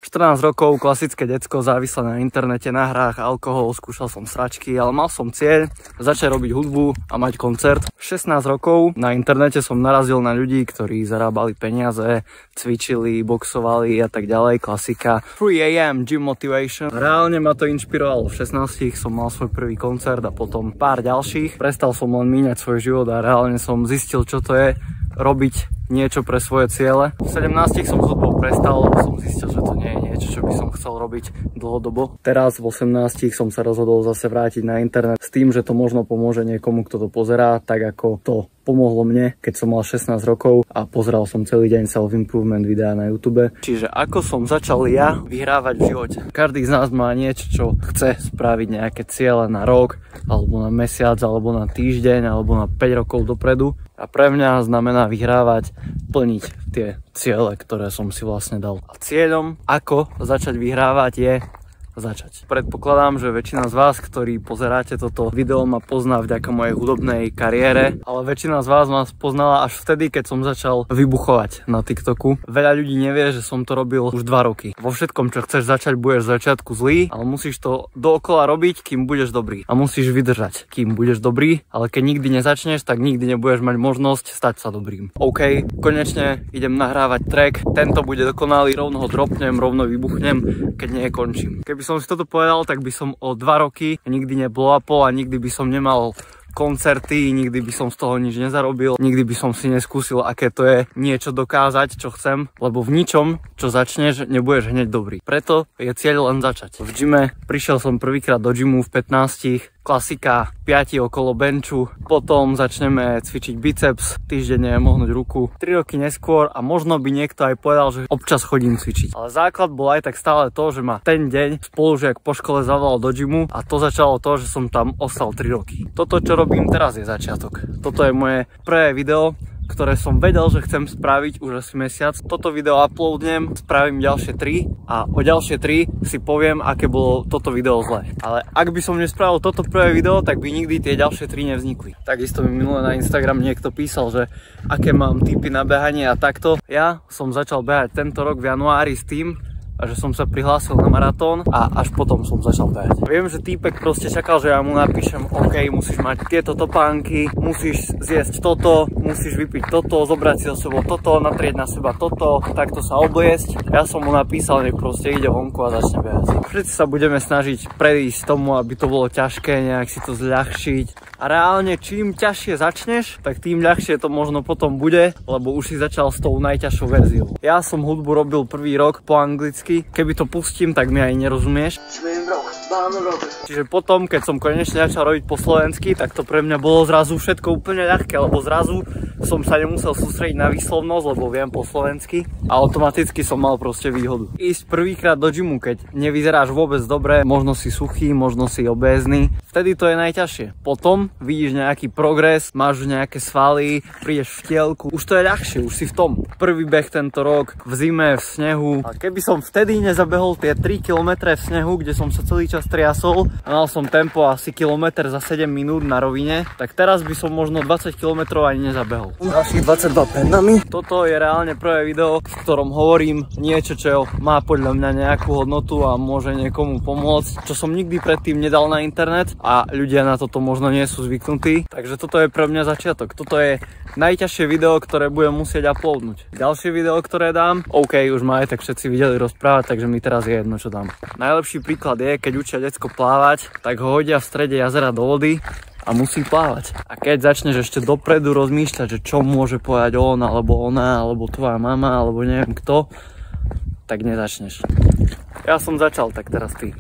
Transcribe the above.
14 rokov, klasické decko, závislé na internete, na hrách, alkohol, skúšal som sračky, ale mal som cieľ začať robiť hudbu a mať koncert. 16 rokov na internete som narazil na ľudí, ktorí zarábali peniaze, cvičili, boxovali a tak ďalej, klasika 3 AM Gym Motivation. Reálne ma to inšpirovalo. V 16 som mal svoj prvý koncert a potom pár ďalších. Prestal som len míňať svoj život a reálne som zistil, čo to je robiť niečo pre svoje ciele. V 17 som s hudbou prestal, som zistil, že to nie je niečo, čo by som chcel robiť dlhodobo. Teraz v 18 som sa rozhodol zase vrátiť na internet s tým, že to možno pomôže niekomu, kto to pozerá, tak ako to pomohlo mne, keď som mal 16 rokov a pozeral som celý deň self-improvement videá na YouTube. Čiže ako som začal ja vyhrávať v živote. Každý z nás má niečo, čo chce spraviť, nejaké ciele na rok, alebo na mesiac, alebo na týždeň, alebo na 5 rokov dopredu. A pre mňa znamená vyhrávať, plniť tie ciele, ktoré som si vlastne dal. A cieľom, ako začať vyhrávať, je začať. Predpokladám, že väčšina z vás, ktorí pozeráte toto video, ma pozná vďaka mojej hudobnej kariére, ale väčšina z vás ma poznala až vtedy, keď som začal vybuchovať na TikToku. Veľa ľudí nevie, že som to robil už 2 roky. Vo všetkom, čo chceš začať, budeš z začiatku zlý, ale musíš to dookola robiť, kým budeš dobrý. A musíš vydržať, kým budeš dobrý, ale keď nikdy nezačneš, tak nikdy nebudeš mať možnosť stať sa dobrým. OK, konečne idem nahrávať track. Tento bude dokonalý, rovno ho dropnem, rovno vybuchnem, keď nekončím. Keby som si toto povedal, tak by som o 2 roky nikdy nebol a nikdy by som nemal koncerty, nikdy by som z toho nič nezarobil, nikdy by som si neskúsil, aké to je niečo dokázať, čo chcem, lebo v ničom, čo začneš, nebudeš hneď dobrý. Preto je cieľ len začať. V gyme prišiel som prvýkrát do gymu v 15, klasika 5 okolo benchu, potom začneme cvičiť biceps, týždenne mohnúť ruku. 3 roky neskôr a možno by niekto aj povedal, že občas chodím cvičiť. Ale základ bol aj tak stále to, že ma ten deň spolužiak po škole zavolal do gymu a to začalo to, že som tam ostal 3 roky. Toto, čo robím teraz, je začiatok. Toto je moje prvé video, ktoré som vedel, že chcem spraviť už asi mesiac. Toto video uploadnem, spravím ďalšie 3 a o ďalšie 3 si poviem, aké bolo toto video zlé. Ale ak by som nespravil toto prvé video, tak by nikdy tie ďalšie 3 nevznikli. Takisto mi minule na Instagram niekto písal, že aké mám tipy na behanie a takto. Ja som začal behať tento rok v januári s tým, a že som sa prihlásil na maratón a až potom som začal behať. Viem, že týpek proste čakal, že ja mu napíšem, OK, musíš mať tieto topánky, musíš zjesť toto, musíš vypiť toto, zobrať si so sebou toto, natrieť na seba toto, takto sa obliecť. Ja som mu napísal, nech proste ide vonku a začne behať. Všetci sa budeme snažiť predísť tomu, aby to bolo ťažké, nejak si to zľahčiť. A reálne, čím ťažšie začneš, tak tým ľahšie to možno potom bude, lebo už si začal s tou najťažšou verziou. Ja som hudbu robil prvý rok po anglicky, keby to pustím, tak mi aj nerozumieš. Čiže potom, keď som konečne začal robiť po slovensky, tak to pre mňa bolo zrazu všetko úplne ľahké, lebo zrazu som sa nemusel sústrediť na výslovnosť, lebo viem po slovensky a automaticky som mal proste výhodu. Ísť prvýkrát do gymu, keď nevyzeráš vôbec dobre, možno si suchý, možno si obézny, vtedy to je najťažšie. Potom vidíš nejaký progres, máš nejaké svaly, prídeš v tielku, už to je ľahšie, už si v tom. Prvý beh tento rok, v zime, v snehu. A keby som vtedy nezabehol tie 3 km v snehu, kde som sa celý čas triasol a mal som tempo asi kilometr za 7 minút na rovine, tak teraz by som možno 20 km ani nezabehol. Ďalších 22 pendami. Toto je reálne prvé video, v ktorom hovorím niečo, čo má podľa mňa nejakú hodnotu a môže niekomu pomôcť, čo som nikdy predtým nedal na internet a ľudia na toto možno nie sú zvyknutí. Takže toto je pre mňa začiatok. Toto je najťažšie video, ktoré budem musieť uploadnúť. Ďalšie video, ktoré dám, OK, už ma aj tak všetci videli rozprávať, takže mi teraz je jedno, čo dám. Najlepší príklad je, keď učia decko plávať, tak ho hodia v strede jazera do vody a musí plávať. A keď začneš ešte dopredu rozmýšľať, že čo môže povedať on, alebo ona, alebo tvoja mama, alebo neviem kto, tak nezačneš. Ja som začal, tak teraz ty.